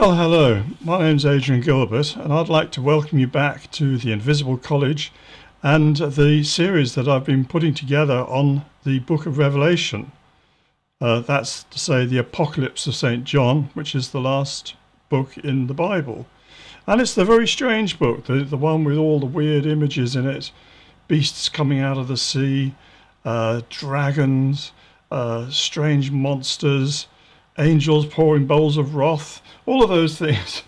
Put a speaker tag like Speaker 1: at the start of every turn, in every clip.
Speaker 1: Well, hello, my name's Adrian Gilbert, and I'd like to welcome you back to the Invisible College and the series that I've been putting together on the Book of Revelation. That's to say the Apocalypse of St. John, which is the last book in the Bible. And it's the very strange book, the one with all the weird images in it, beasts coming out of the sea, dragons, strange monsters, angels pouring bowls of wrath, all of those things.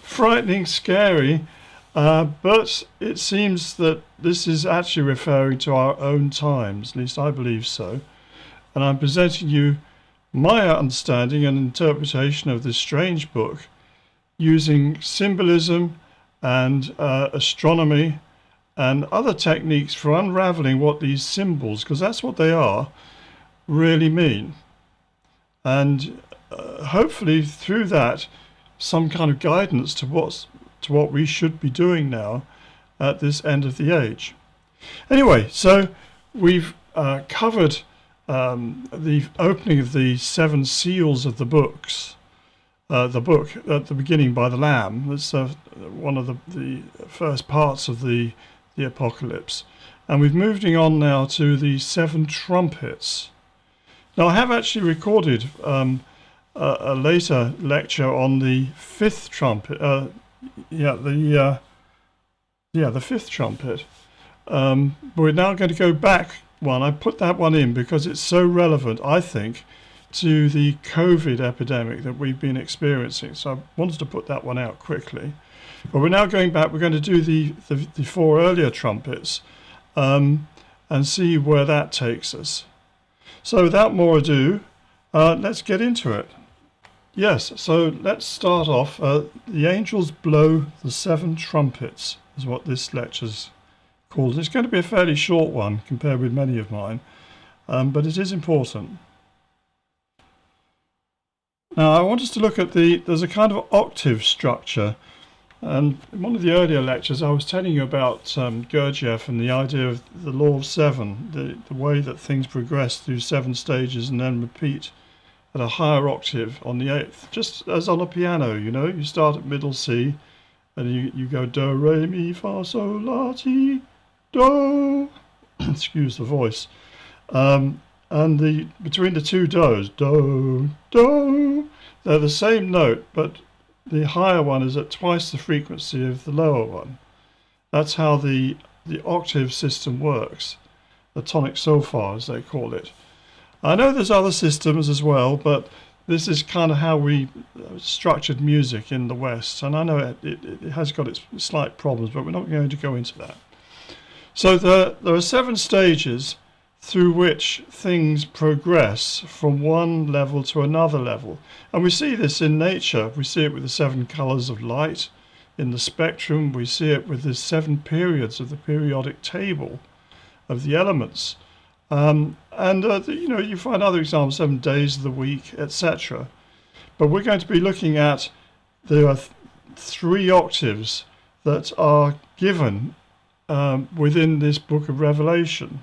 Speaker 1: Frightening, scary, but it seems that this is actually referring to our own times, at least I believe so. And I'm presenting you my understanding and interpretation of this strange book using symbolism and astronomy and other techniques for unraveling what these symbols, because that's what they are, really mean. And hopefully through that, some kind of guidance to what we should be doing now at this end of the age. Anyway, so we've covered the opening of the seven seals of the books, the book at the beginning by the Lamb. That's one of the first parts of the Apocalypse. And we're moving on now to the seven trumpets. Now, I have actually recorded a later lecture on the fifth trumpet. The fifth trumpet. But we're now going to go back one. I put that one in because it's so relevant, I think, to the COVID epidemic that we've been experiencing. So I wanted to put that one out quickly. But we're now going back. We're going to do the four earlier trumpets and see where that takes us. So without more ado, let's get into it. Yes, so let's start off. The angels blow the seven trumpets is what this lecture's called. It's going to be a fairly short one compared with many of mine, but it is important. Now I want us to look at there's a kind of octave structure. And in one of the earlier lectures I was telling you about Gurdjieff and the idea of the law of seven, the way that things progress through seven stages and then repeat at a higher octave on the eighth, just as on a piano, you know. You start at middle C and you go do, re, mi, fa, sol, la, ti, do. Excuse the voice. And between the two do's, do, do, they're the same note, but the higher one is at twice the frequency of the lower one. That's how the octave system works, the tonic solfa as they call it. I know there's other systems as well, but this is kind of how we structured music in the West, and I know it has got its slight problems, but we're not going to go into that. So there are seven stages through which things progress from one level to another level. And we see this in nature. We see it with the seven colours of light in the spectrum. We see it with the seven periods of the periodic table of the elements. You find other examples, 7 days of the week, etc. But we're going to be looking at there are three octaves that are given within this book of Revelation.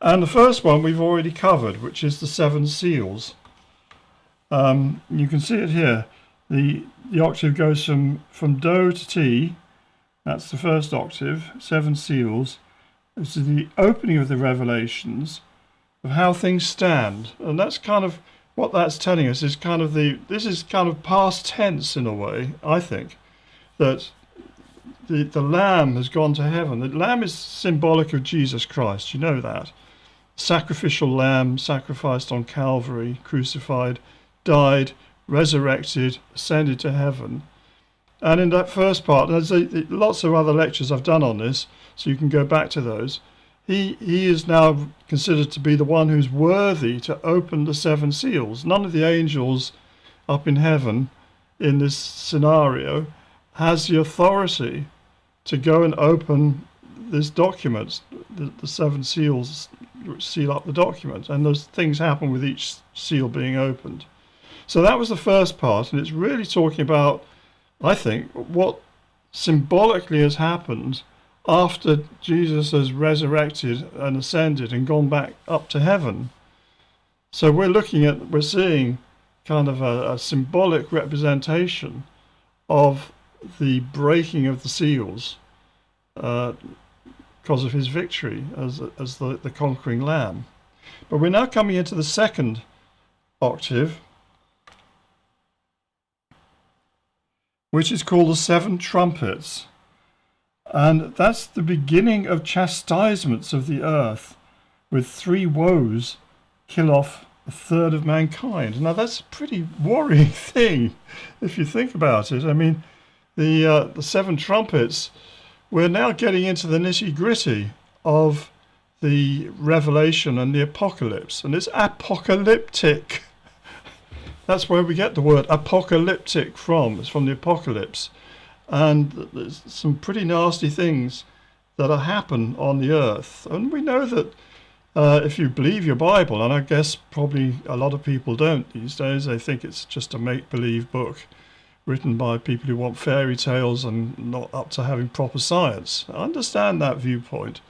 Speaker 1: And the first one we've already covered, which is the seven seals. You can see it here. The octave goes from Do to T. That's the first octave, seven seals. This is the opening of the revelations of how things stand. And that's kind of what that's telling us is kind of this is kind of past tense in a way, I think, that the Lamb has gone to heaven. The Lamb is symbolic of Jesus Christ, you know that. Sacrificial Lamb, sacrificed on Calvary, crucified, died, resurrected, ascended to heaven. And in that first part, there's lots of other lectures I've done on this, so you can go back to those. He is now considered to be the one who's worthy to open the seven seals. None of the angels up in heaven in this scenario has the authority to go and open this document, the seven seals which seal up the document, and those things happen with each seal being opened. So that was the first part, and it's really talking about, I think, what symbolically has happened after Jesus has resurrected and ascended and gone back up to heaven. So we're seeing kind of a symbolic representation of the breaking of the seals because of his victory as the conquering lamb. But we're now coming into the second octave, which is called the Seven Trumpets. And that's the beginning of chastisements of the earth, with three woes kill off a third of mankind. Now that's a pretty worrying thing if you think about it. I mean, the seven trumpets, we're now getting into the nitty-gritty of the Revelation and the Apocalypse, and it's apocalyptic. That's where we get the word apocalyptic from. It's from the Apocalypse. And there's some pretty nasty things that happen on the earth. And we know that if you believe your Bible, and I guess probably a lot of people don't these days, they think it's just a make-believe book written by people who want fairy tales and not up to having proper science. I understand that viewpoint.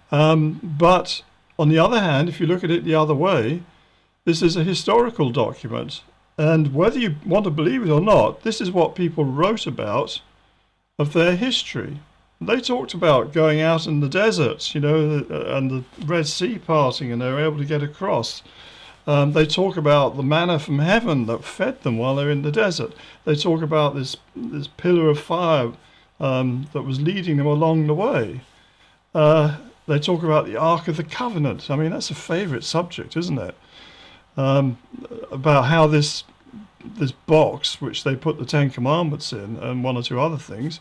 Speaker 1: But on the other hand, if you look at it the other way, this is a historical document. And whether you want to believe it or not, this is what people wrote about of their history. They talked about going out in the deserts, and the Red Sea parting, and they were able to get across. They talk about the manna from heaven that fed them while they're in the desert. They talk about this pillar of fire that was leading them along the way. They talk about the Ark of the Covenant. I mean, that's a favorite subject, isn't it? About how this box, which they put the Ten Commandments in and one or two other things,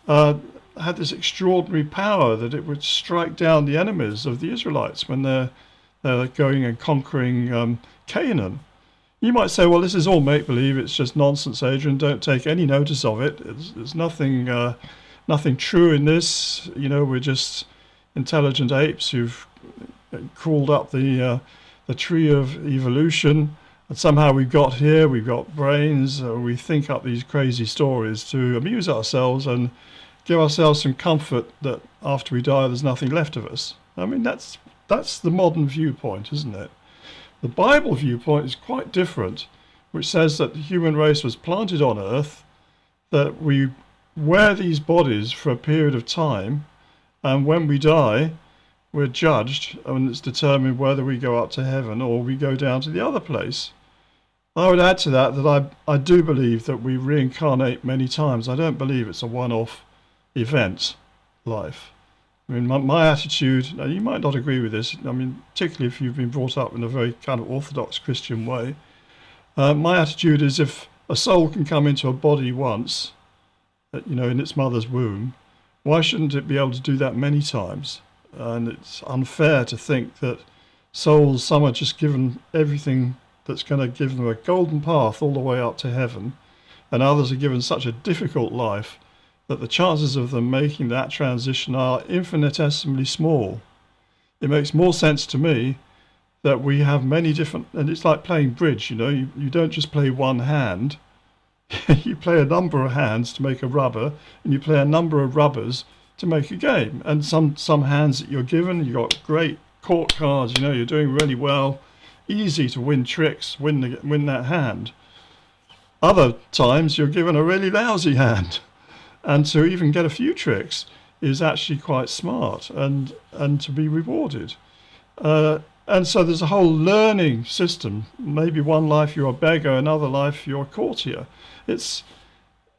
Speaker 1: had this extraordinary power that it would strike down the enemies of the Israelites when they're going and conquering Canaan. You might say, well, this is all make-believe, it's just nonsense, Adrian, don't take any notice of it. There's nothing true in this. We're just intelligent apes who've crawled up the tree of evolution, and somehow we've got here, we've got brains, we think up these crazy stories to amuse ourselves and give ourselves some comfort that after we die there's nothing left of us. I mean, that's the modern viewpoint, isn't it? The Bible viewpoint is quite different, which says that the human race was planted on earth, that we wear these bodies for a period of time, and when we die, we're judged, and it's determined whether we go up to heaven or we go down to the other place. I would add to that I do believe that we reincarnate many times. I don't believe it's a one-off event, life. I mean, my attitude, now you might not agree with this, I mean, particularly if you've been brought up in a very kind of orthodox Christian way, my attitude is if a soul can come into a body once, in its mother's womb, why shouldn't it be able to do that many times? And it's unfair to think that souls, some are just given everything that's going to give them a golden path all the way up to heaven, and others are given such a difficult life that the chances of them making that transition are infinitesimally small. It makes more sense to me that we have many different, and it's like playing bridge, you don't just play one hand, you play a number of hands to make a rubber, and you play a number of rubbers to make a game. And some hands that you're given, you've got great court cards, you're doing really well, easy to win tricks, win that hand. Other times you're given a really lousy hand, and to even get a few tricks is actually quite smart and to be rewarded. And so there's a whole learning system. Maybe one life you're a beggar, another life you're a courtier.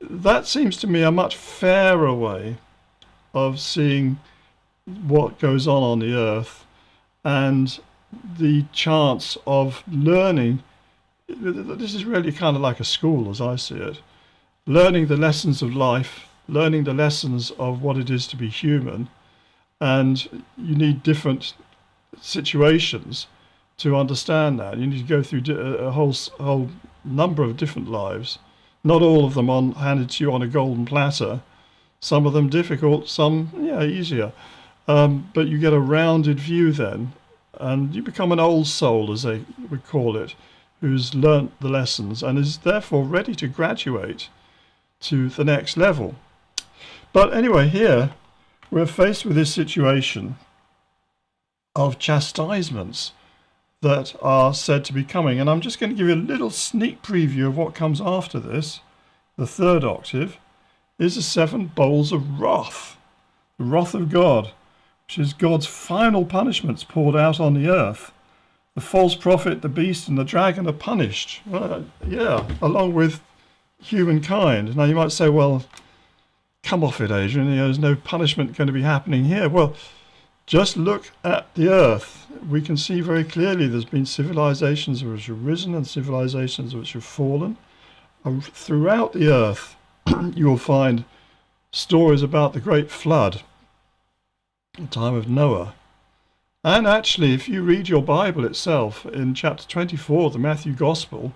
Speaker 1: That seems to me a much fairer way of seeing what goes on the earth and the chance of learning. This is really kind of like a school as I see it. learning the lessons of life, learning the lessons of what it is to be human, and you need different situations to understand that. You need to go through a whole number of different lives, not all of them handed to you on a golden platter. Some of them difficult, some easier. But you get a rounded view then, and you become an old soul, as they would call it, who's learnt the lessons and is therefore ready to graduate to the next level. But anyway, here we're faced with this situation of chastisements that are said to be coming. And I'm just going to give you a little sneak preview of what comes after this. The third octave is the 7 bowls of wrath, the wrath of God, which is God's final punishments poured out on the earth. The false prophet, the beast, and the dragon are punished, along with humankind. Now you might say, well, come off it, Adrian, there's no punishment going to be happening here. Well, just look at the earth. We can see very clearly there's been civilizations which have risen and civilizations which have fallen. Throughout the earth, you will find stories about the great flood, the time of Noah. And actually, if you read your Bible itself, in chapter 24 of the Matthew Gospel,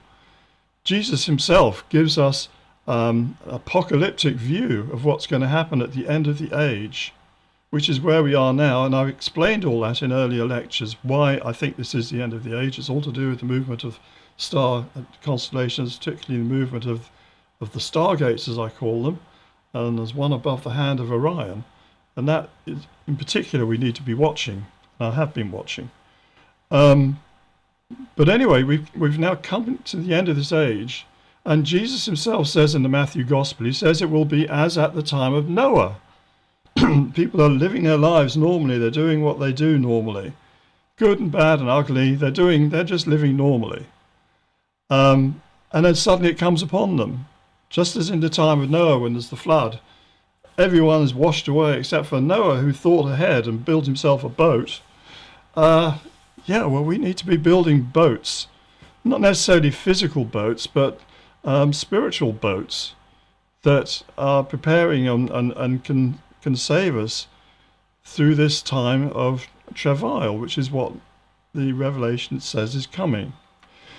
Speaker 1: Jesus himself gives us an apocalyptic view of what's going to happen at the end of the age, which is where we are now. And I've explained all that in earlier lectures, why I think this is the end of the age. It's all to do with the movement of star constellations, particularly the movement of the stargates, as I call them. And there's one above the hand of Orion. And that is, in particular, we need to be watching. I have been watching. But anyway, we've now come to the end of this age. And Jesus himself says in the Matthew Gospel, he says it will be as at the time of Noah. People are living their lives normally. They're doing what they do normally. Good and bad and ugly, they're just living normally. And then suddenly it comes upon them. Just as in the time of Noah when there's the flood. Everyone is washed away except for Noah, who thought ahead and built himself a boat. We need to be building boats. Not necessarily physical boats, but spiritual boats that are preparing and can save us through this time of travail, which is what the Revelation says is coming.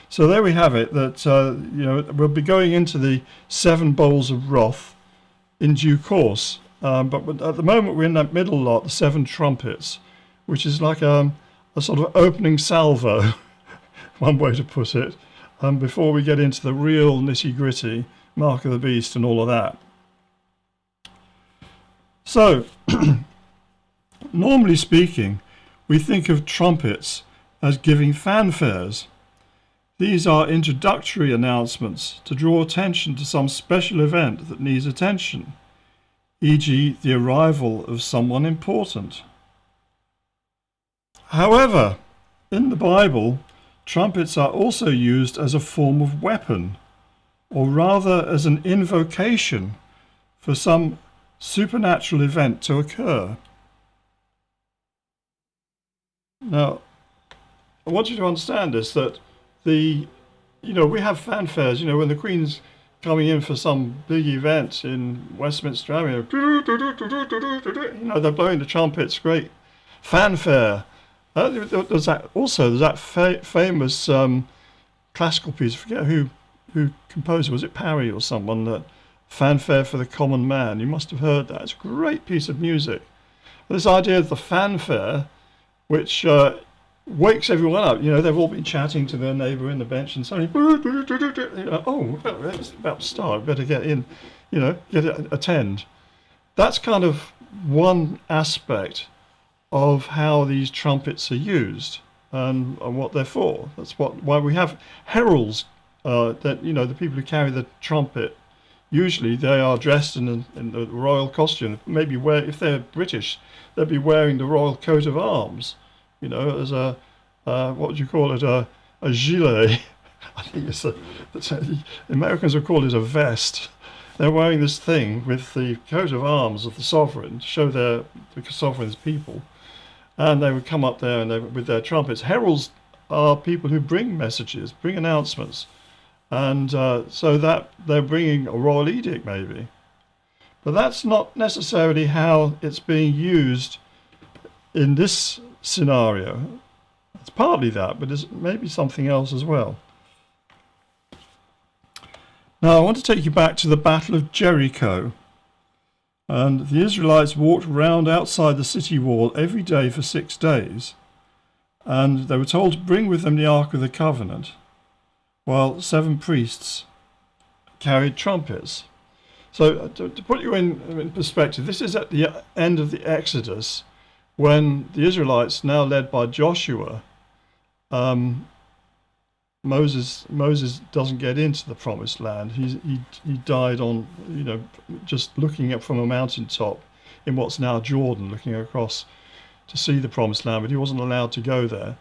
Speaker 1: So there we have it, that we'll be going into the 7 bowls of wrath in due course. But at the moment we're in that middle lot, the 7 trumpets, which is like a sort of opening salvo, one way to put it, before we get into the real nitty-gritty, mark of the beast and all of that. So, normally speaking, we think of trumpets as giving fanfares. These are introductory announcements to draw attention to some special event that needs attention, e.g. the arrival of someone important. However, in the Bible, trumpets are also used as a form of weapon, or rather as an invocation for some supernatural event to occur. Now, I want you to understand this, that we have fanfares, when the Queen's coming in for some big event in Westminster Abbey, they're blowing the trumpets, great fanfare. There's that famous classical piece, I forget who composed it, was it Parry or someone, that Fanfare for the Common Man. You must have heard that. It's a great piece of music. This idea of the fanfare, which wakes everyone up. They've all been chatting to their neighbour in the bench, and suddenly, it's about to start. Better get in, attend. That's kind of one aspect of how these trumpets are used and what they're for. That's why we have heralds. The people who carry the trumpet. Usually they are dressed in the royal costume. Maybe if they're British, they'll be wearing the royal coat of arms. As a what would you call it? A gilet. I think the Americans would call it a vest. They're wearing this thing with the coat of arms of the sovereign to show the sovereign's people. And they would come up there with their trumpets. Heralds are people who bring messages, bring announcements. and so that they're bringing a royal edict maybe. But that's not necessarily how it's being used in this scenario. It's partly that, but it's maybe something else as well. Now I want to take you back to the Battle of Jericho. And the Israelites walked round outside the city wall every day for 6 days. And they were told to bring with them the Ark of the Covenant, while 7 priests carried trumpets. So to put you in perspective, this is at the end of the Exodus, when the Israelites, now led by Joshua, Moses doesn't get into the promised land. He died on, just looking up from a mountaintop in what's now Jordan, looking across to see the promised land, but he wasn't allowed to go there.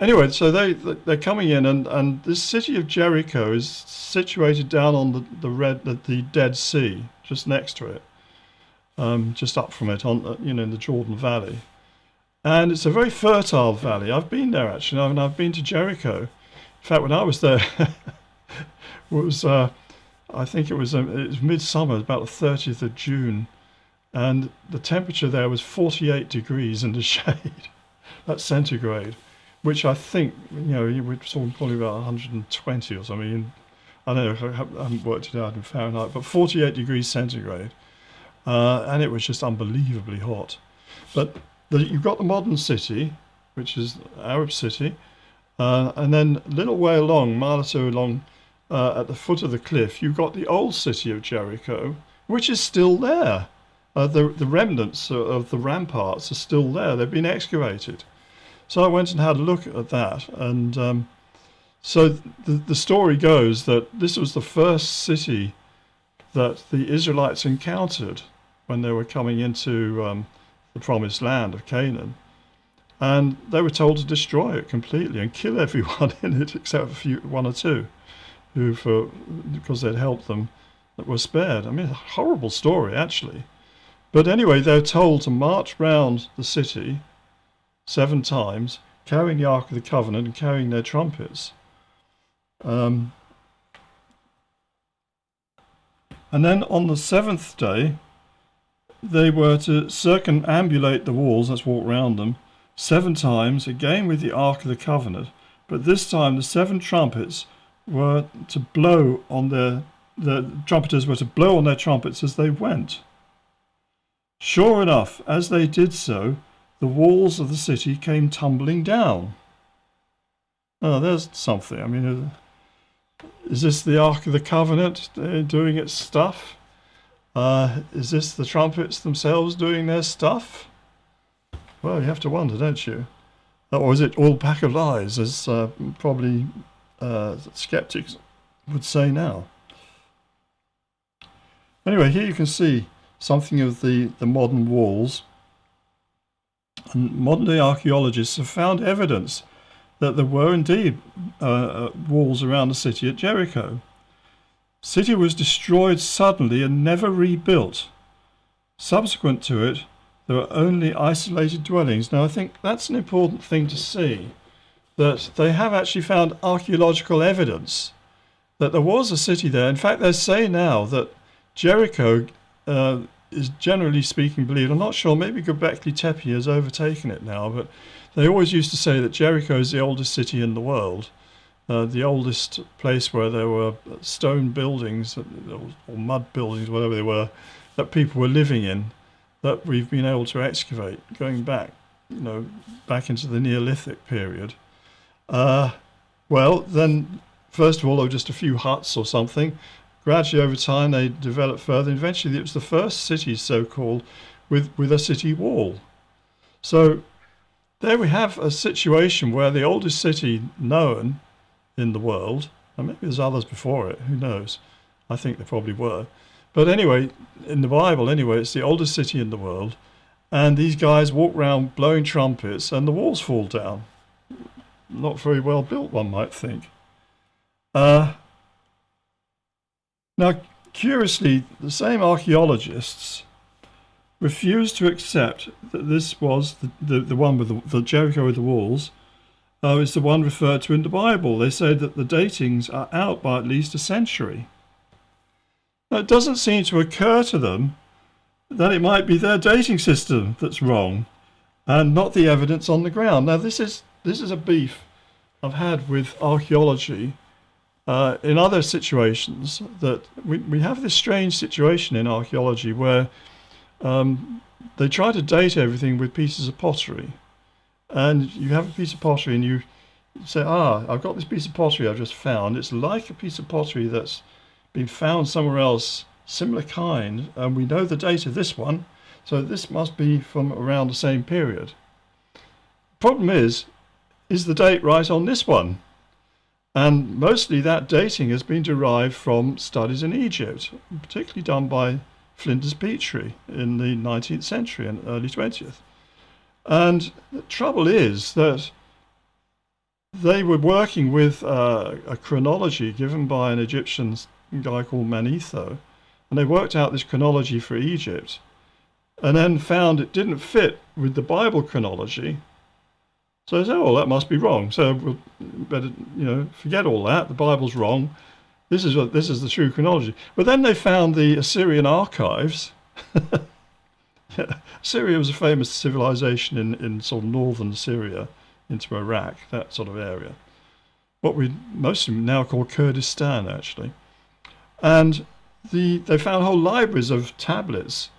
Speaker 1: Anyway, so they're coming in, and this city of Jericho is situated down on the Dead Sea, just next to it, just up from it, on in the Jordan Valley, and it's a very fertile valley. I've been there actually, and I've been to Jericho. In fact, when I was there, it was I think it was midsummer, about the 30th of June, and the temperature there was 48 degrees in the shade. That's centigrade. Which I think, we're talking probably about 120 or something. I don't know, I haven't worked it out in Fahrenheit, but 48 degrees centigrade. And it was just unbelievably hot. But you've got the modern city, which is Arab city, and then a little way along, mile or two along, at the foot of the cliff, you've got the old city of Jericho, which is still there. The remnants of the ramparts are still there. They've been excavated. So I went and had a look at that, and so the story goes that this was the first city that the Israelites encountered when they were coming into the promised land of Canaan, and they were told to destroy it completely and kill everyone in it except one or two, because they'd helped them, that were spared. I mean, a horrible story actually. But anyway, they're told to march round the city 7 times, carrying the Ark of the Covenant and carrying their trumpets. And then on the 7th day, they were to circumambulate the walls, that's walk round them, 7 times, again with the Ark of the Covenant. But this time the 7 trumpets were to blow on the trumpeters were to blow on their trumpets as they went. Sure enough, as they did so, the walls of the city came tumbling down. Oh, there's something. I mean, is this the Ark of the Covenant doing its stuff? Is this the trumpets themselves doing their stuff? Well, you have to wonder, don't you? Or is it all a pack of lies, as probably skeptics would say now? Anyway, here you can see something of the modern walls. And modern-day archaeologists have found evidence that there were indeed walls around the city at Jericho. The city was destroyed suddenly and never rebuilt. Subsequent to it, there were only isolated dwellings. Now, I think that's an important thing to see, that they have actually found archaeological evidence that there was a city there. In fact, they say now that Jericho is generally speaking believed, I'm not sure, maybe Göbekli Tepe has overtaken it now, but they always used to say that Jericho is the oldest city in the world, the oldest place where there were stone buildings or mud buildings, whatever they were, that people were living in, that we've been able to excavate, going back, back into the Neolithic period. Well, then, first of all, there were just a few huts or something. Gradually, over time, they developed further. And eventually, it was the first city, so-called, with a city wall. So there we have a situation where the oldest city known in the world, and maybe there's others before it, who knows? I think there probably were. But anyway, in the Bible, anyway, it's the oldest city in the world. And these guys walk around blowing trumpets, and the walls fall down. Not very well built, one might think. Now, curiously, the same archaeologists refused to accept that this was the one with the Jericho with the walls, is the one referred to in the Bible. They say that the datings are out by at least a century. Now, it doesn't seem to occur to them that it might be their dating system that's wrong and not the evidence on the ground. Now, this is a beef I've had with archaeology in other situations, that we have this strange situation in archaeology where they try to date everything with pieces of pottery. And you have a piece of pottery and you say, I've got this piece of pottery I've just found. It's like a piece of pottery that's been found somewhere else, similar kind, and we know the date of this one, so this must be from around the same period. Problem is the date right on this one? And mostly that dating has been derived from studies in Egypt, particularly done by Flinders Petrie in the 19th century and early 20th. And the trouble is that they were working with a chronology given by an Egyptian guy called Manetho, and they worked out this chronology for Egypt, and then found it didn't fit with the Bible chronology. So they said, "Oh, that must be wrong. So we'll better, forget all that. The Bible's wrong. This is the true chronology." But then they found the Assyrian archives. Syria was a famous civilization in sort of northern Syria into Iraq, that sort of area. What we mostly now call Kurdistan, actually. And they found whole libraries of tablets,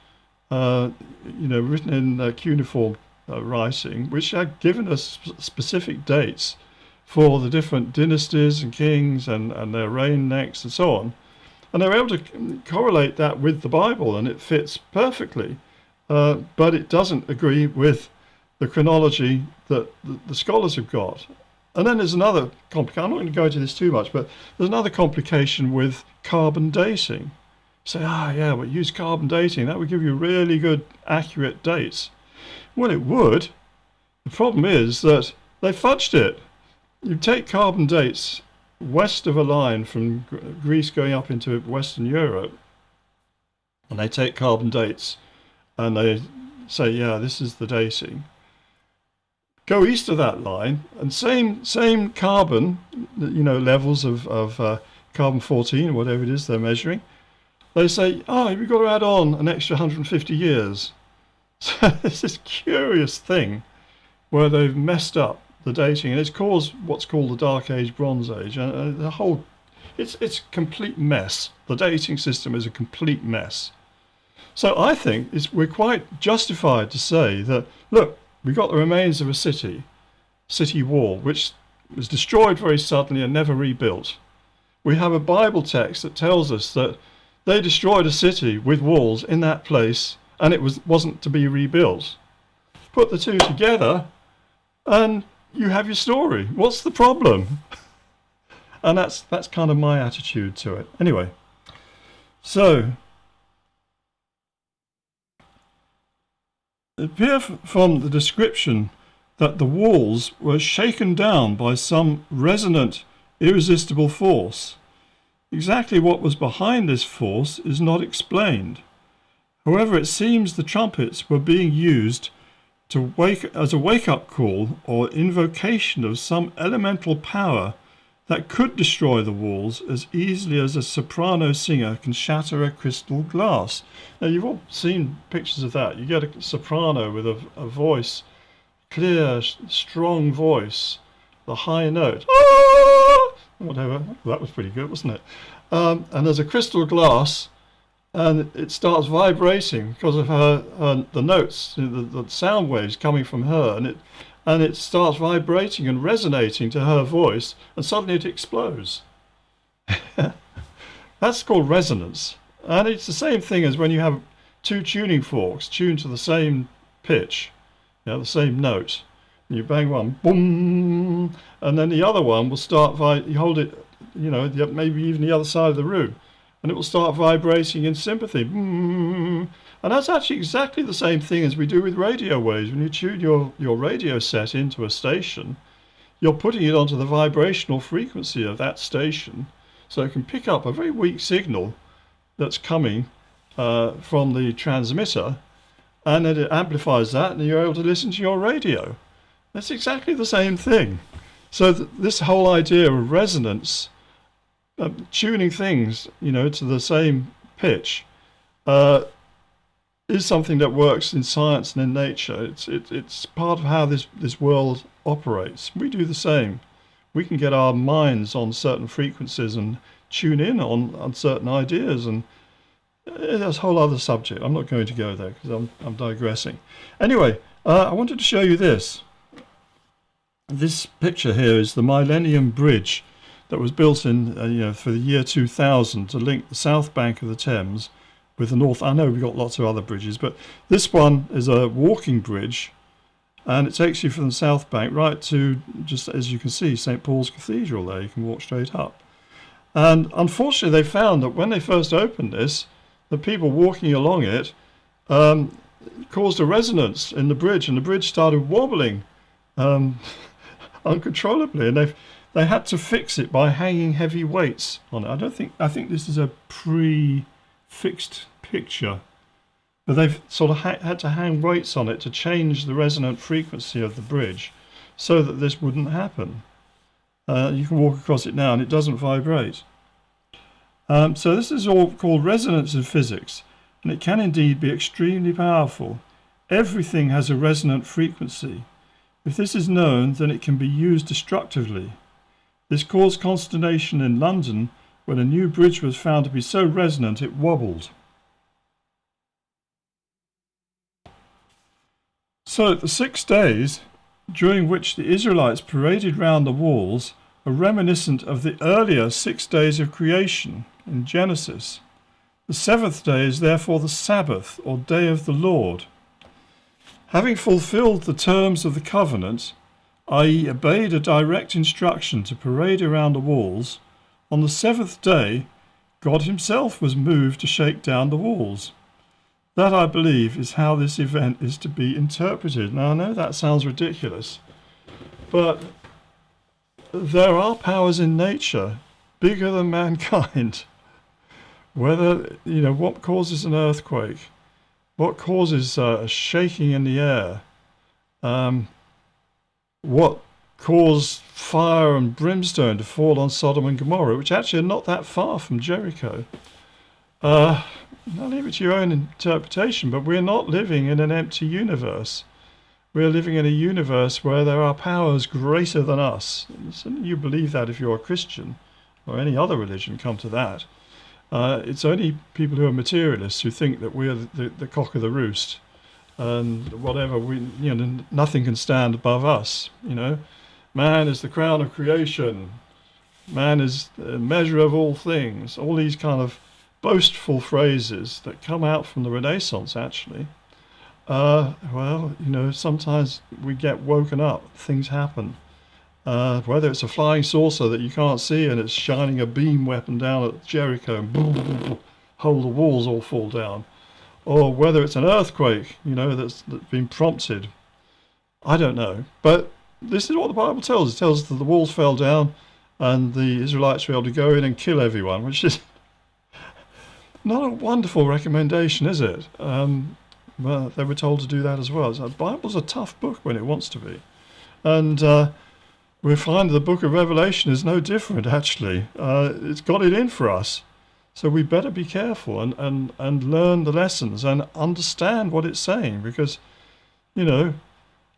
Speaker 1: written in cuneiform writing, which had given us specific dates for the different dynasties and kings and their reign next and so on. And they were able to correlate that with the Bible, and it fits perfectly. But it doesn't agree with the chronology that the scholars have got. And then there's another complication. I'm not going to go into this too much, but there's another complication with carbon dating. Say, but use carbon dating. That would give you really good, accurate dates. Well, it would. The problem is that they fudged it. You take carbon dates west of a line from Greece going up into Western Europe, and they take carbon dates and they say, this is the dating. Go east of that line, and same carbon, levels of carbon-14, whatever it is they're measuring. They say, you've got to add on an extra 150 years. So it's this curious thing where they've messed up the dating, and it's caused what's called the Dark Age, Bronze Age, and the whole, it's a complete mess. The dating system is a complete mess. So I think we're quite justified to say that, look, we got the remains of a city wall, which was destroyed very suddenly and never rebuilt. We have a Bible text that tells us that they destroyed a city with walls in that place, and it wasn't to be rebuilt. Put the two together, and you have your story. What's the problem? And that's kind of my attitude to it. Anyway, so it appears from the description that the walls were shaken down by some resonant, irresistible force. Exactly what was behind this force is not explained. However, it seems the trumpets were being used as a wake-up call or invocation of some elemental power that could destroy the walls as easily as a soprano singer can shatter a crystal glass. Now, you've all seen pictures of that. You get a soprano with a voice, clear, strong voice, the high note, whatever. That was pretty good, wasn't it? And there's a crystal glass, and it starts vibrating because of the notes, the sound waves coming from her, and it starts vibrating and resonating to her voice, and suddenly it explodes. That's called resonance. And it's the same thing as when you have two tuning forks tuned to the same pitch, the same note. And you bang one, boom, and then the other one will start, you hold it, maybe even the other side of the room, and it will start vibrating in sympathy. And that's actually exactly the same thing as we do with radio waves. When you tune your radio set into a station, you're putting it onto the vibrational frequency of that station, so it can pick up a very weak signal that's coming from the transmitter, and then it amplifies that, and you're able to listen to your radio. That's exactly the same thing. So this whole idea of resonance, tuning things, to the same pitch, is something that works in science and in nature. It's part of how this world operates. We do the same. We can get our minds on certain frequencies and tune in on certain ideas, and that's a whole other subject. I'm not going to go there because I'm digressing. Anyway, I wanted to show you this. This picture here is the Millennium Bridge that was built in for the year 2000 to link the south bank of the Thames with the north. I know we've got lots of other bridges, but this one is a walking bridge, and it takes you from the south bank right to, just as you can see, St. Paul's Cathedral there. You can walk straight up. And unfortunately, they found that when they first opened this, the people walking along it caused a resonance in the bridge, and the bridge started wobbling uncontrollably, and they had to fix it by hanging heavy weights on it. I think this is a pre-fixed picture, but they've sort of had to hang weights on it to change the resonant frequency of the bridge so that this wouldn't happen. You can walk across it now and it doesn't vibrate. So this is all called resonance in physics, and it can indeed be extremely powerful. Everything has a resonant frequency. If this is known, then it can be used destructively. This caused consternation in London when a new bridge was found to be so resonant it wobbled. So the 6 days during which the Israelites paraded round the walls are reminiscent of the earlier 6 days of creation in Genesis. The 7th day is therefore the Sabbath, or day of the Lord. Having fulfilled the terms of the covenant, i.e. obeyed a direct instruction to parade around the walls, on the 7th day God himself was moved to shake down the walls. That, I believe, is how this event is to be interpreted. Now, I know that sounds ridiculous, but there are powers in nature bigger than mankind. Whether, what causes an earthquake, what causes a shaking in the air, what caused fire and brimstone to fall on Sodom and Gomorrah, which actually are not that far from Jericho. I'll leave it to your own interpretation, but we're not living in an empty universe. We're living in a universe where there are powers greater than us. And you believe that if you're a Christian, or any other religion, come to that. It's only people who are materialists who think that we're the cock of the roost, and whatever nothing can stand above us. Man is the crown of creation. Man is the measure of all things. All these kind of boastful phrases that come out from the Renaissance, actually. Sometimes we get woken up. Things happen. Whether it's a flying saucer that you can't see and it's shining a beam weapon down at Jericho and boom, boom, boom, whole the walls all fall down, or whether it's an earthquake, that's been prompted. I don't know, but this is what the Bible tells us. It tells us that the walls fell down and the Israelites were able to go in and kill everyone, which is not a wonderful recommendation, is it? Well, they were told to do that as well. So the Bible's a tough book when it wants to be, and we find the book of Revelation is no different, actually. It's got it in for us. So we better be careful and learn the lessons and understand what it's saying, because,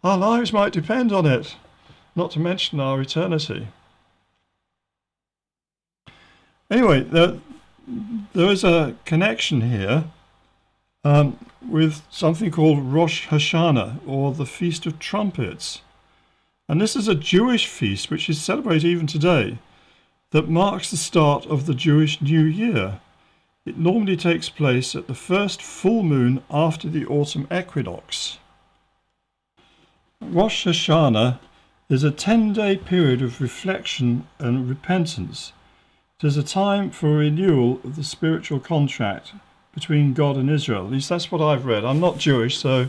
Speaker 1: our lives might depend on it, not to mention our eternity. Anyway, there is a connection here with something called Rosh Hashanah, or the Feast of Trumpets. And this is a Jewish feast which is celebrated even today, that marks the start of the Jewish New Year. It normally takes place at the first full moon after the autumn equinox. Rosh Hashanah is a 10-day period of reflection and repentance. It is a time for renewal of the spiritual contract between God and Israel. At least that's what I've read. I'm not Jewish, so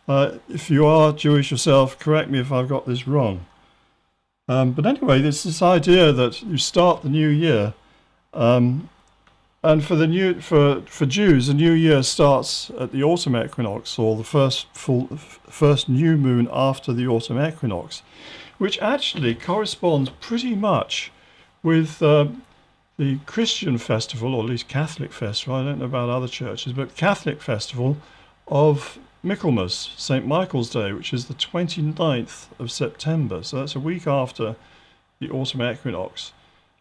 Speaker 1: if you are Jewish yourself, correct me if I've got this wrong. But anyway, there's this idea that you start the new year, and for Jews, the new year starts at the autumn equinox, or the first new moon after the autumn equinox, which actually corresponds pretty much with the Christian festival, or at least Catholic festival, I don't know about other churches, but Catholic festival of Michaelmas, St. Michael's Day, which is the 29th of September. So that's a week after the autumn equinox.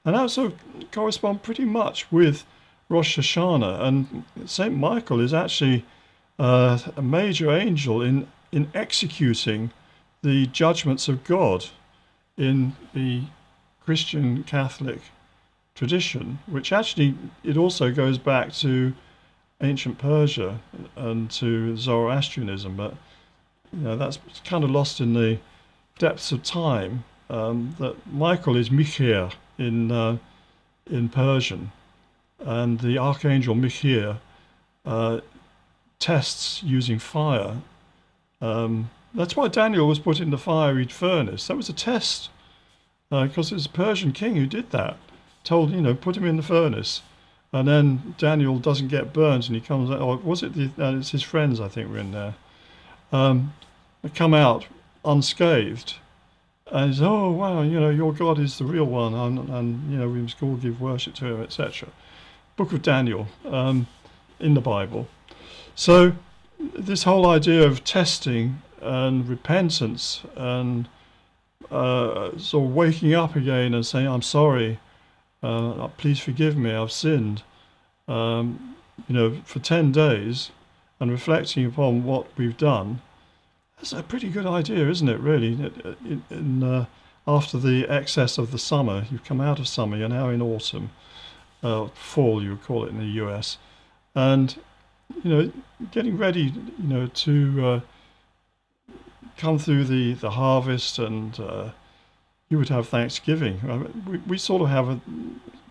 Speaker 1: And that also corresponds pretty much with Rosh Hashanah. And St. Michael is actually a major angel in executing the judgments of God in the Christian Catholic tradition, which actually it also goes back to ancient Persia and to Zoroastrianism, but that's kind of lost in the depths of time. That Michael is Mikhir in Persian, and the archangel Mikhir tests using fire. That's why Daniel was put in the fiery furnace. That was a test, because it was a Persian king who did that. Told, put him in the furnace, and then Daniel doesn't get burned, and he comes out. Or was it it's his friends? I think were in there. They come out unscathed, and he says, "Oh wow, your God is the real one, and we must all give worship to him, etc." Book of Daniel in the Bible. So this whole idea of testing and repentance and sort of waking up again and saying, "I'm sorry. Please forgive me, I've sinned," for 10 days and reflecting upon what we've done. That's a pretty good idea, isn't it, really? After the excess of the summer, you've come out of summer, you're now in autumn, fall you would call it in the US, and, getting ready, to come through the harvest, and you would have Thanksgiving. We sort of have a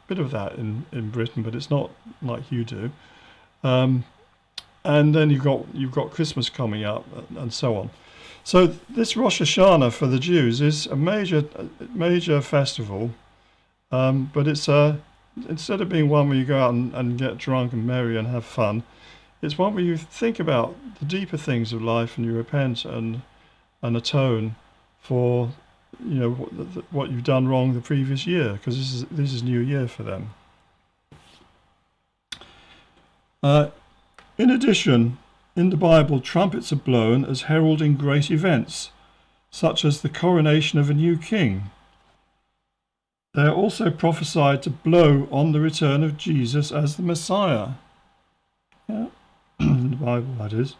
Speaker 1: bit of that in Britain, but it's not like you do. And then you've got Christmas coming up, and so on. So this Rosh Hashanah for the Jews is a major festival, but it's instead of being one where you go out and get drunk and merry and have fun, it's one where you think about the deeper things of life and you repent and atone for what you've done wrong the previous year, because this is New Year for them. In addition, in the Bible, trumpets are blown as heralding great events, such as the coronation of a new king. They are also prophesied to blow on the return of Jesus as the Messiah. Yeah, in the Bible, that is.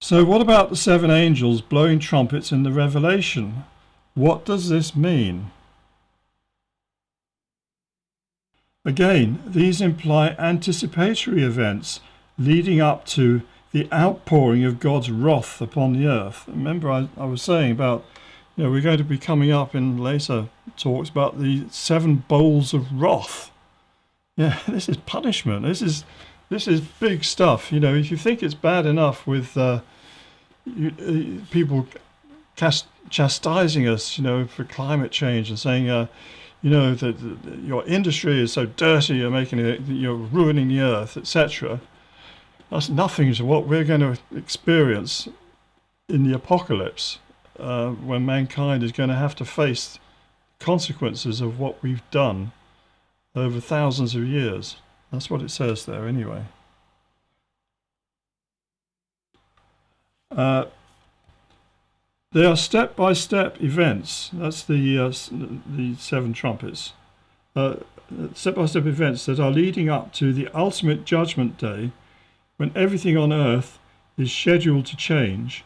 Speaker 1: So what about the 7 angels blowing trumpets in the Revelation? What does this mean? Again, these imply anticipatory events leading up to the outpouring of God's wrath upon the earth. Remember, I was saying about, we're going to be coming up in later talks about the 7 bowls of wrath. Yeah, this is punishment. This is big stuff. If you think it's bad enough with people chastising us, for climate change and saying, that your industry is so dirty, you're ruining the earth, etc. That's nothing to what we're going to experience in the apocalypse, when mankind is going to have to face consequences of what we've done over thousands of years. That's what it says there, anyway. They are step-by-step events. That's the 7 trumpets. Step-by-step events that are leading up to the ultimate judgment day, when everything on earth is scheduled to change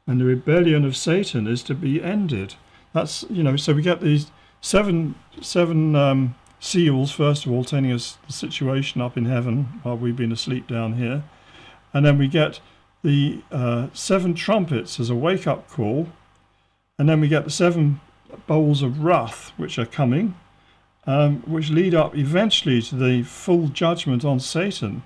Speaker 1: and the rebellion of Satan is to be ended. That's, so we get these seven seals, first of all, telling us the situation up in heaven while we've been asleep down here. And then we get the 7 trumpets as a wake-up call, and then we get the 7 bowls of wrath which are coming, which lead up eventually to the full judgment on Satan.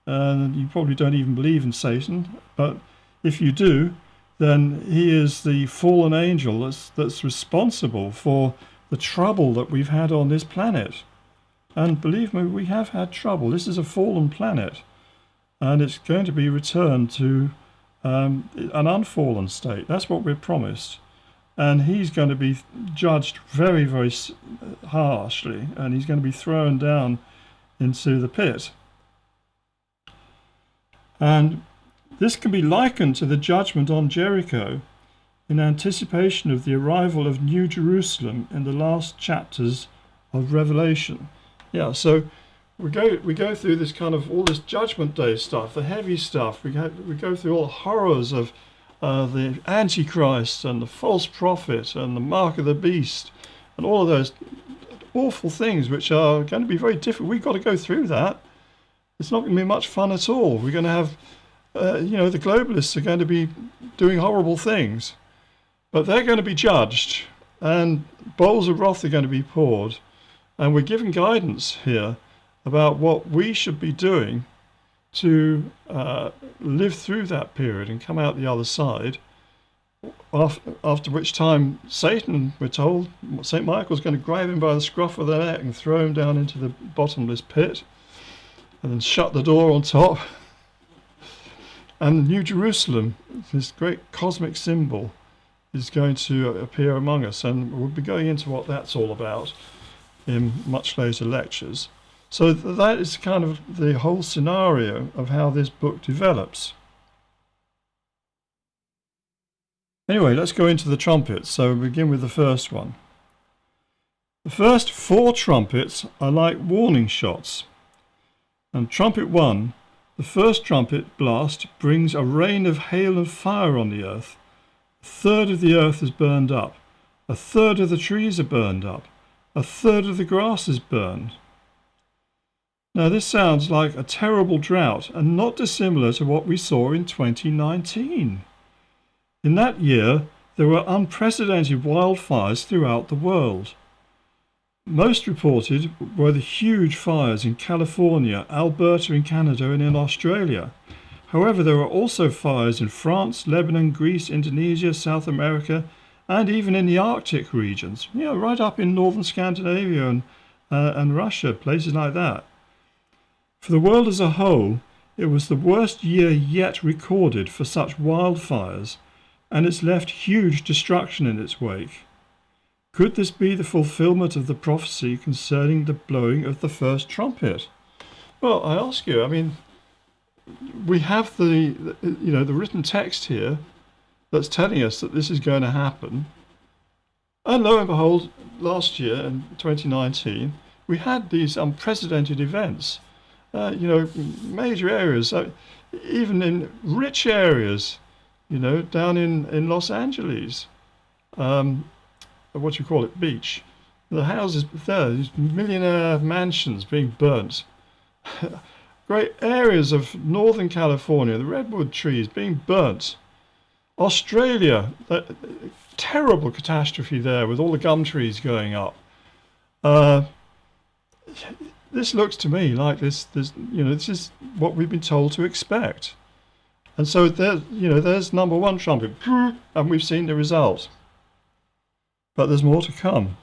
Speaker 1: You probably don't even believe in Satan, but if you do, then he is the fallen angel that's responsible for the trouble that we've had on this planet. And believe me, we have had trouble. This is a fallen planet. And it's going to be returned to an unfallen state. That's what we're promised. And he's going to be judged very, very harshly, and he's going to be thrown down into the pit. And this can be likened to the judgment on Jericho in anticipation of the arrival of New Jerusalem in the last chapters of Revelation. Yeah, so we go through this kind of all this Judgment Day stuff, the heavy stuff. We go through all the horrors of the Antichrist and the false prophet and the mark of the beast and all of those awful things which are going to be very difficult. We've got to go through that. It's not going to be much fun at all. We're going to have, the globalists are going to be doing horrible things, but they're going to be judged, and bowls of wrath are going to be poured, and we're given guidance here about what we should be doing to live through that period and come out the other side, after which time Satan, we're told, St. Michael's going to grab him by the scruff of the neck and throw him down into the bottomless pit and then shut the door on top. And New Jerusalem, this great cosmic symbol, is going to appear among us, and we'll be going into what that's all about in much later lectures. So that is kind of the whole scenario of how this book develops. Anyway, let's go into the trumpets. So we begin with the first one. The first 4 trumpets are like warning shots. And trumpet 1, the first trumpet blast brings a rain of hail and fire on the earth. A third of the earth is burned up. A third of the trees are burned up. A third of the grass is burned. Now this sounds like a terrible drought and not dissimilar to what we saw in 2019. In that year, there were unprecedented wildfires throughout the world. Most reported were the huge fires in California, Alberta in Canada and in Australia. However, there were also fires in France, Lebanon, Greece, Indonesia, South America, and even in the Arctic regions. Right up in northern Scandinavia and Russia, places like that. For the world as a whole, it was the worst year yet recorded for such wildfires, and it's left huge destruction in its wake. Could this be the fulfillment of the prophecy concerning the blowing of the first trumpet? Well, I ask you, we have the written text here that's telling us that this is going to happen. And lo and behold, last year in 2019, we had these unprecedented events. Major areas, even in rich areas, down in Los Angeles, beach. The houses there, these millionaire mansions being burnt. Great areas of Northern California, the redwood trees being burnt. Australia, terrible catastrophe there with all the gum trees going up. This looks to me like this is what we've been told to expect. And so there's number 1 trumpet, and we've seen the result. But there's more to come.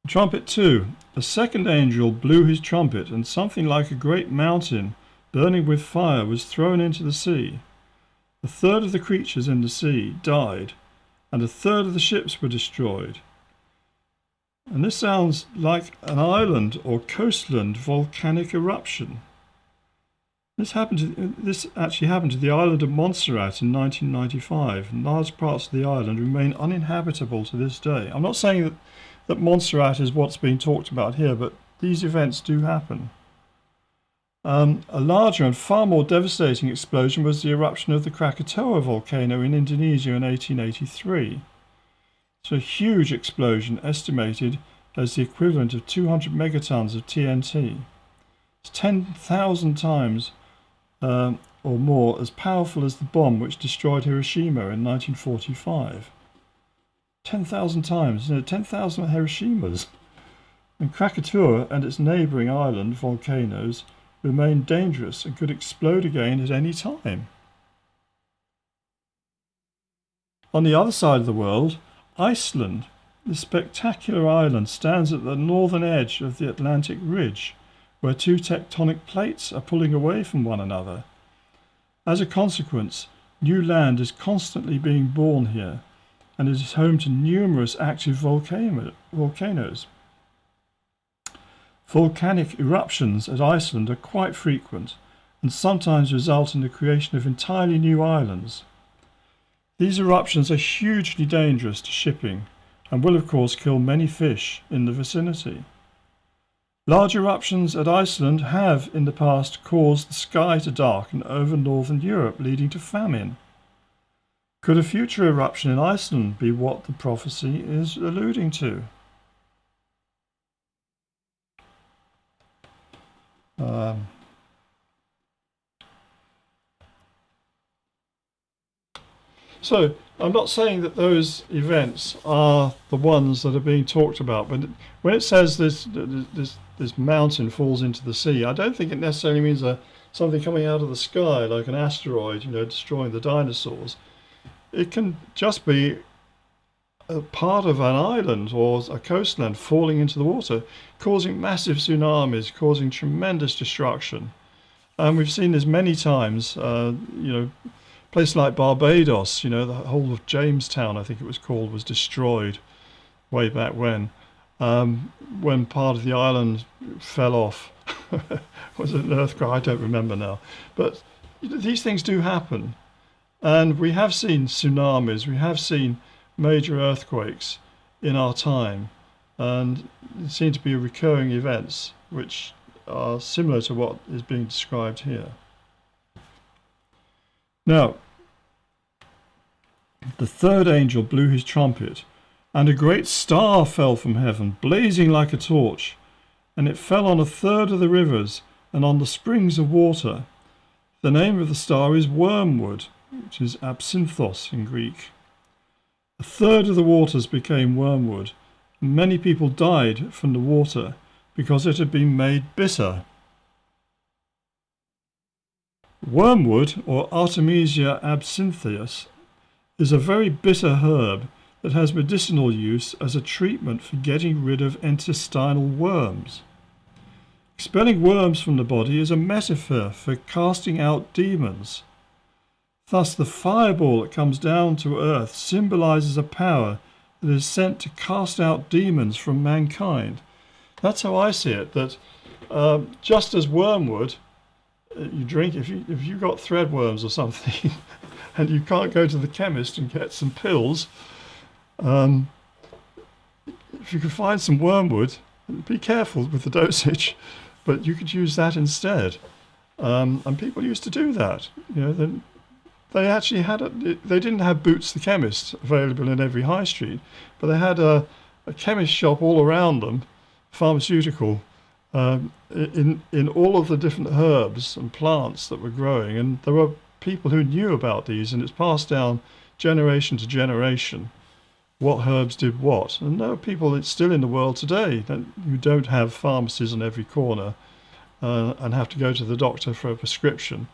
Speaker 1: Trumpet 2. A second angel blew his trumpet, and something like a great mountain burning with fire was thrown into the sea. A third of the creatures in the sea died, and a third of the ships were destroyed. And this sounds like an island or coastland volcanic eruption. This actually happened to the island of Montserrat in 1995, and large parts of the island remain uninhabitable to this day. I'm not saying that Montserrat is what's being talked about here, but these events do happen. A larger and far more devastating explosion was the eruption of the Krakatoa volcano in Indonesia in 1883. It's a huge explosion estimated as the equivalent of 200 megatons of TNT. It's 10,000 times or more as powerful as the bomb which destroyed Hiroshima in 1945. 10,000 times, 10,000 Hiroshimas. And Krakatoa and its neighbouring island volcanoes remain dangerous and could explode again at any time. On the other side of the world, Iceland, this spectacular island, stands at the northern edge of the Atlantic Ridge, where two tectonic plates are pulling away from one another. As a consequence, new land is constantly being born here, and it is home to numerous active volcanoes. Volcanic eruptions at Iceland are quite frequent, and sometimes result in the creation of entirely new islands. These eruptions are hugely dangerous to shipping, and will of course kill many fish in the vicinity. Large eruptions at Iceland have in the past caused the sky to darken over northern Europe, leading to famine. Could a future eruption in Iceland be what the prophecy is alluding to? So I'm not saying that those events are the ones that are being talked about, but when it says this mountain falls into the sea, I don't think it necessarily means something coming out of the sky like an asteroid, destroying the dinosaurs. It can just be a part of an island or a coastland falling into the water, causing massive tsunamis, causing tremendous destruction. And we've seen this many times, place like Barbados, the whole of Jamestown, I think it was called, was destroyed way back when part of the island fell off. Was it an earthquake? I don't remember now. But these things do happen. And we have seen tsunamis, we have seen major earthquakes in our time. And it seem to be recurring events which are similar to what is being described here. Now, the third angel blew his trumpet, and a great star fell from heaven, blazing like a torch, and it fell on a third of the rivers and on the springs of water. The name of the star is Wormwood, which is absinthos in Greek. A third of the waters became wormwood, and many people died from the water because it had been made bitter. Wormwood, or Artemisia absinthius, is a very bitter herb that has medicinal use as a treatment for getting rid of intestinal worms. Expelling worms from the body is a metaphor for casting out demons. Thus, the fireball that comes down to earth symbolises a power that is sent to cast out demons from mankind. That's how I see it, that just as wormwood, you drink, if you've got threadworms or something and you can't go to the chemist and get some pills, if you could find some wormwood, be careful with the dosage, but you could use that instead. And people used to do that. They actually had they didn't have Boots the chemist available in every high street, but they had a chemist shop all around them, pharmaceutical, in all of the different herbs and plants that were growing, and there were people who knew about these, and it's passed down generation to generation what herbs did what. And there are people still in the world today who don't have pharmacies on every corner and have to go to the doctor for a prescription.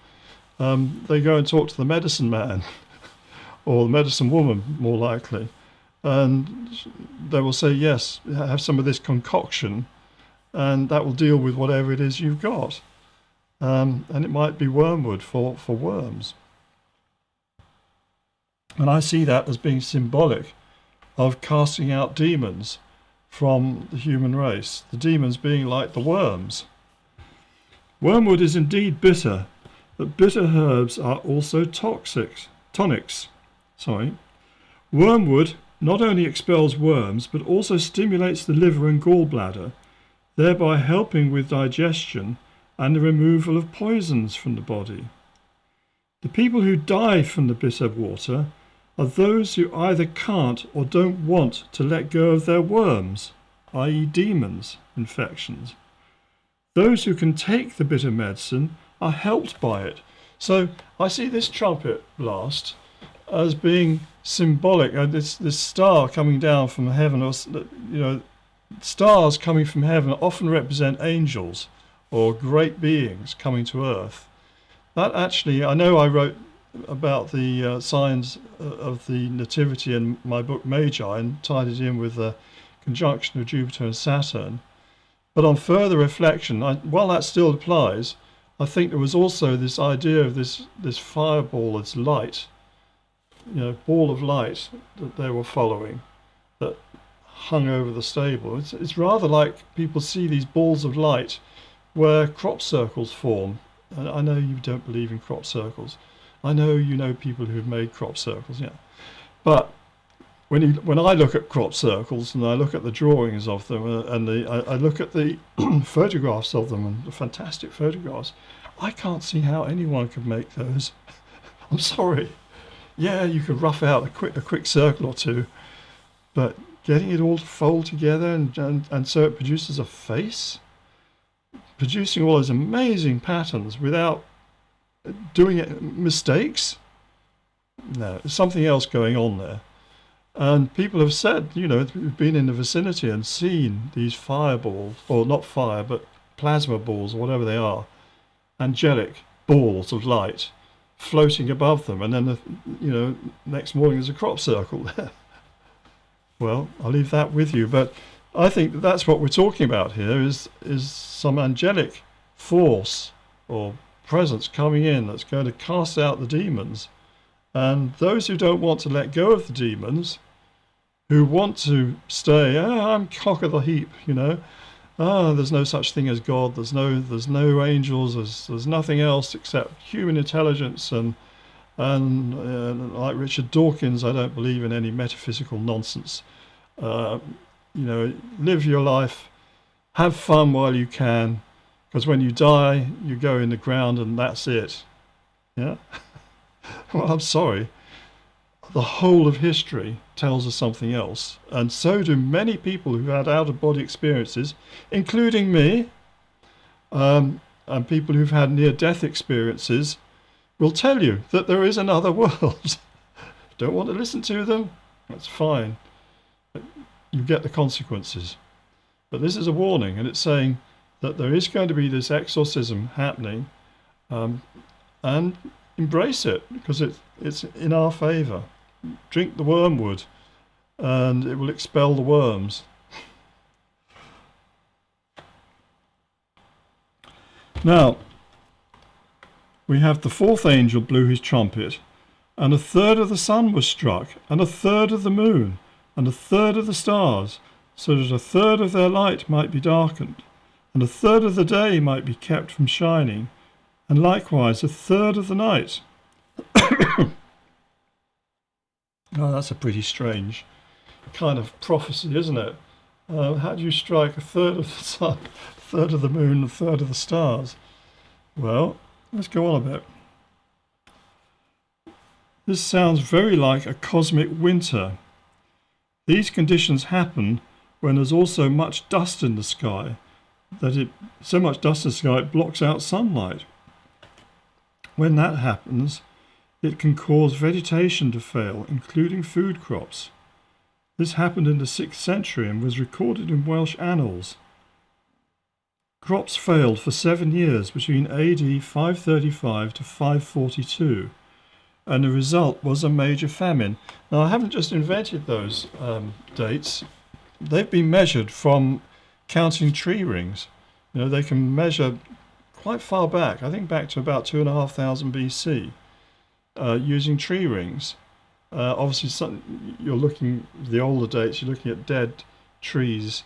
Speaker 1: They go and talk to the medicine man or the medicine woman, more likely, and they will say, yes, have some of this concoction, and that will deal with whatever it is you've got. And it might be wormwood for worms. And I see that as being symbolic of casting out demons from the human race, the demons being like the worms. Wormwood is indeed bitter, but bitter herbs are also tonics. Wormwood not only expels worms, but also stimulates the liver and gallbladder, thereby helping with digestion and the removal of poisons from the body. The people who die from the bitter water are those who either can't or don't want to let go of their worms, i.e. demons, infections. Those who can take the bitter medicine are helped by it. So I see this trumpet blast as being symbolic. This star coming down from heaven, or stars coming from heaven often represent angels or great beings coming to earth. That actually, I know I wrote about the signs of the nativity in my book Magi and tied it in with the conjunction of Jupiter and Saturn. But on further reflection, while that still applies, I think there was also this idea of this fireball, this light, ball of light that they were following, that hung over the stable. It's rather like people see these balls of light where crop circles form. And I know you don't believe in crop circles. I know you know people who've made crop circles, yeah. But when I look at crop circles and I look at the drawings of them and I look at the photographs of them, and the fantastic photographs, I can't see how anyone could make those. I'm sorry. Yeah, you could rough out a quick circle or two, but getting it all to fold together and so it produces a face, producing all those amazing patterns without doing it mistakes. No, there's something else going on there. And people have said, who've been in the vicinity and seen these fireballs, or not fire, but plasma balls, or whatever they are, angelic balls of light floating above them, and then next morning there's a crop circle there. Well, I'll leave that with you, but I think that's what we're talking about here is some angelic force or presence coming in that's going to cast out the demons. And those who don't want to let go of the demons, who want to stay, I'm cock of the heap, there's no such thing as God, there's no angels, there's nothing else except human intelligence, and like Richard Dawkins, I don't believe in any metaphysical nonsense. Live your life, have fun while you can, because when you die, you go in the ground and that's it. Yeah? Well, I'm sorry. The whole of history tells us something else, and so do many people who've had out-of-body experiences, including me, and people who've had near-death experiences will tell you that there is another world. Don't want to listen to them? That's fine. You get the consequences. But this is a warning, and it's saying that there is going to be this exorcism happening, and embrace it, because it's in our favour. Drink the wormwood, and it will expel the worms. Now, we have the fourth angel blew his trumpet, and a third of the sun was struck, and a third of the moon, and a third of the stars, so that a third of their light might be darkened, and a third of the day might be kept from shining, and likewise a third of the night. Oh, that's a pretty strange kind of prophecy, isn't it? How do you strike a third of the sun, a third of the moon, a third of the stars? Well, let's go on a bit. This sounds very like a cosmic winter. These conditions happen when there's also much dust in the sky, so much dust in the sky it blocks out sunlight. When that happens, it can cause vegetation to fail, including food crops. This happened in the 6th century and was recorded in Welsh annals. Crops failed for 7 years between AD 535 to 542, and the result was a major famine. Now, I haven't just invented those dates. They've been measured from counting tree rings. They can measure quite far back, I think back to about 2,500 BC. Using tree rings. Obviously, you're looking at the older dates, you're looking at dead trees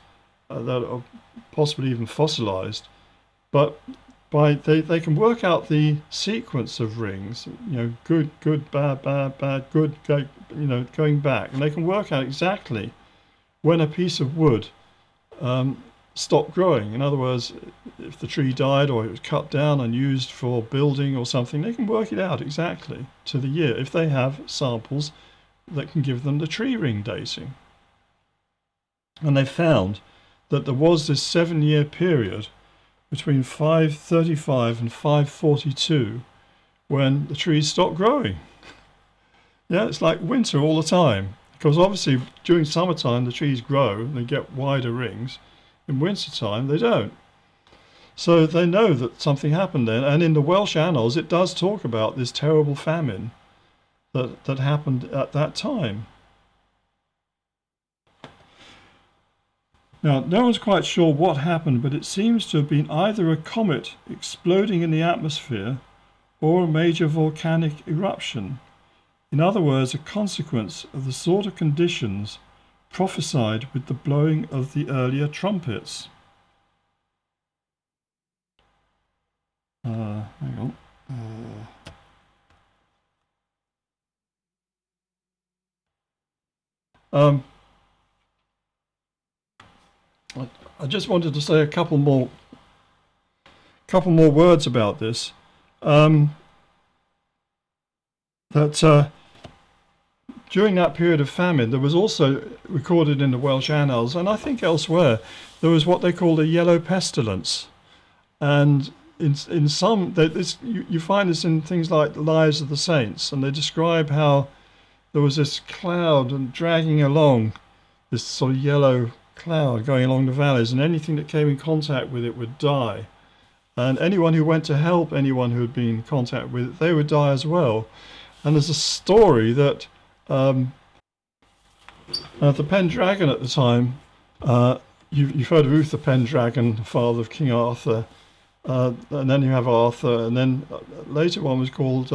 Speaker 1: that are possibly even fossilized, but they can work out the sequence of rings, good, bad, good, going back, and they can work out exactly when a piece of wood stopped growing. In other words, if the tree died or it was cut down and used for building or something, they can work it out exactly to the year if they have samples that can give them the tree ring dating. And they found that there was this 7-year period between 535 and 542 when the trees stopped growing. Yeah, it's like winter all the time, because obviously during summertime the trees grow and they get wider rings. In winter time, they don't. So they know that something happened then. And in the Welsh annals, it does talk about this terrible famine that happened at that time. Now, no one's quite sure what happened, but it seems to have been either a comet exploding in the atmosphere or a major volcanic eruption. In other words, a consequence of the sort of conditions prophesied with the blowing of the earlier trumpets. Hang on. I just wanted to say a couple more words about this. During that period of famine, there was also recorded in the Welsh annals, and I think elsewhere, there was what they called a yellow pestilence. And in some, you find this in things like the Lives of the Saints, and they describe how there was this cloud and dragging along, this sort of yellow cloud going along the valleys, and anything that came in contact with it would die. And anyone who went to help anyone who had been in contact with it, they would die as well. And there's a story that the Pendragon at the time, you've heard of Uther Pendragon, father of King Arthur, and then you have Arthur, and then later one was called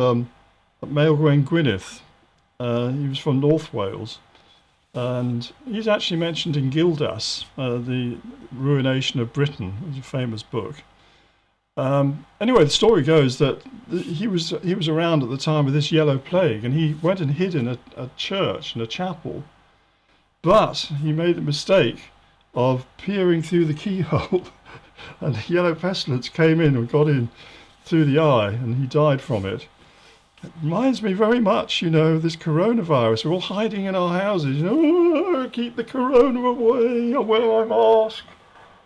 Speaker 1: Maelgwn Gwynedd. He was from North Wales, and he's actually mentioned in Gildas, the Ruination of Britain. It was a famous book. Anyway, the story goes that he was around at the time of this yellow plague, and he went and hid in a church, in a chapel, but he made the mistake of peering through the keyhole, and the yellow pestilence came in and got in through the eye, and he died from it. It reminds me very much, this coronavirus. We're all hiding in our houses, keep the corona away, I'll wear my mask.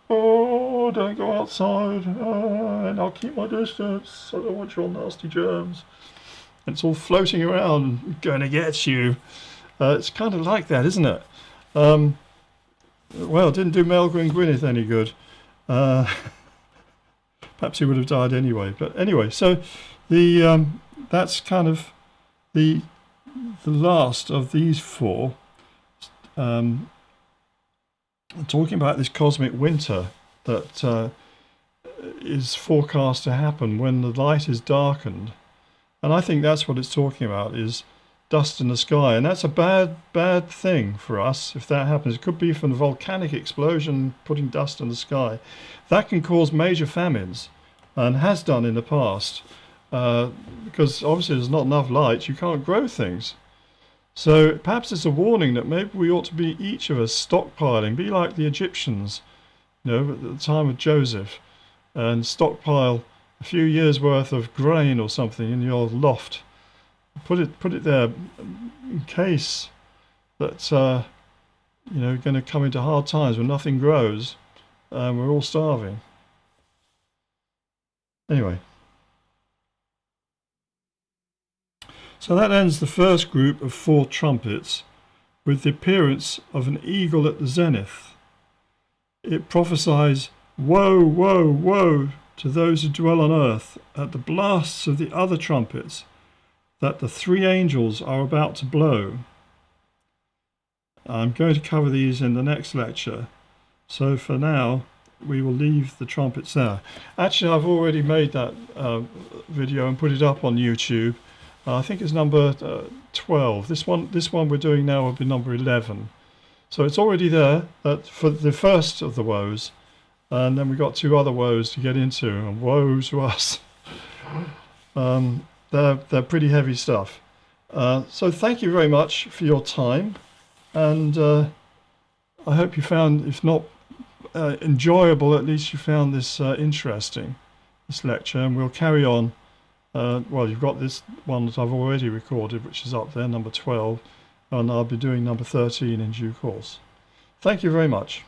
Speaker 1: Oh, don't go outside, and I'll keep my distance. I don't want your nasty germs. And it's all floating around, going to get you. It's kind of like that, isn't it? Well, it didn't do Maelgwn Gwynedd any good. Perhaps he would have died anyway. But anyway, so that's kind of the last of these four. Talking about this cosmic winter that is forecast to happen when the light is darkened. And I think that's what it's talking about, is dust in the sky. And that's a bad thing for us if that happens. It could be from the volcanic explosion putting dust in the sky. That can cause major famines, and has done in the past, because obviously there's not enough light, you can't grow things. So perhaps it's a warning that maybe we ought to be, each of us, stockpiling, be like the Egyptians, at the time of Joseph, and stockpile a few years' worth of grain or something in your loft. Put it there in case that going to come into hard times when nothing grows and we're all starving. Anyway. So that ends the first group of 4 trumpets with the appearance of an eagle at the zenith. It prophesies, woe, woe, woe to those who dwell on earth at the blasts of the other trumpets that the 3 angels are about to blow. I'm going to cover these in the next lecture. So for now, we will leave the trumpets there. Actually, I've already made that video and put it up on YouTube. I think it's number 12. This one we're doing now will be number 11. So it's already there for the first of the woes, and then we've got 2 other woes to get into, and woe to us. They're pretty heavy stuff. So thank you very much for your time, and I hope you found, if not enjoyable, at least you found this interesting, this lecture, and we'll carry on. Well, you've got this one that I've already recorded, which is up there, number 12, and I'll be doing number 13 in due course. Thank you very much.